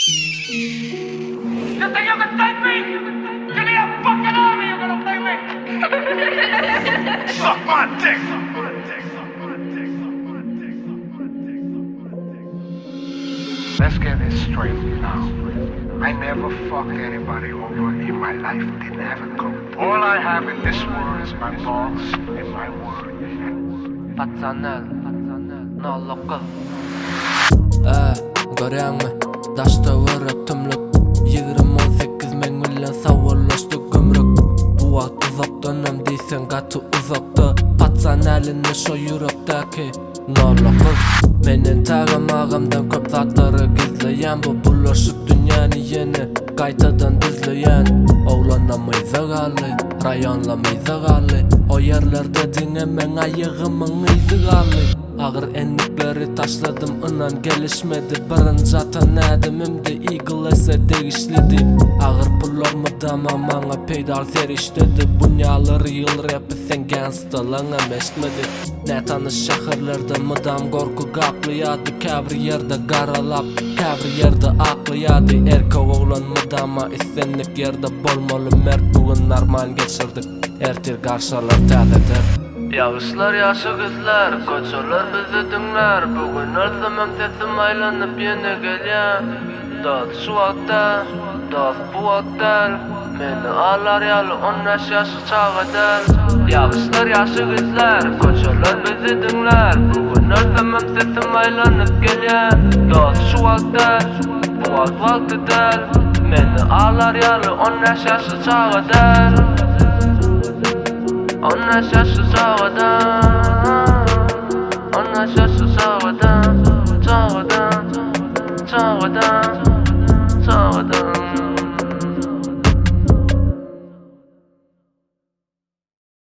You think you can take me? Give me a fucking army, you're gonna play me. Suck my dick. Let's get this straight now. I never fucked anybody over in my life. Didn't have it come. All I have in this world is my balls and my word. Patsanel, no local. Görəngmi? Daşda vırıp tümlük 20-18 million savollaşdı gümrük. Bu vaqt uzak dönem deysen gatı uzakta. Patsanelini şo yürekteki no local. Menin tağımağımdan köp zatları gizleyen. Bu bulaşık dünyanı yeni qaytadan dizleyen. Oğlanamayza gali, rayonlamayza gali. O yerlerde dinlemen ayığımın izi gali. Ağır enlikleri taşladım inan gelişmedi. Birinci atan edimimde eagle ese değişledi. Ağır pullarımı damamana peydar serişledi. Bunyaları yıl rapi sen gangstalarına meşmedi. Ne tanış şehirlerde mıdam korku gaklıyadı. Kavri yerde garalap, kavri yerde aklıyadı. Erkek oğlan mıdama istenlik yerde bolmalı. Mert bugün normal geçirdik. Ertir karşılar təzedir. Yağışlar yaşı kızlar, koçolar bizi dinler. Bugün ölsem sesim aylanıp yine gelyen. Dost şu vakta, dost bu vakta. Meni ağlar yalı 15 yaşı çağı del. Yağışlar yaşı kızlar, koçolar bizi dinler. Bugün ölsem sesim aylanıp gelyen. Dost şu vakta, bu vakti del. Meni ağlar yalı 15 yaşı çağı del. 15 yaşı çağıdan, 15 yaşı çağıdan, çağıdan, çağıdan.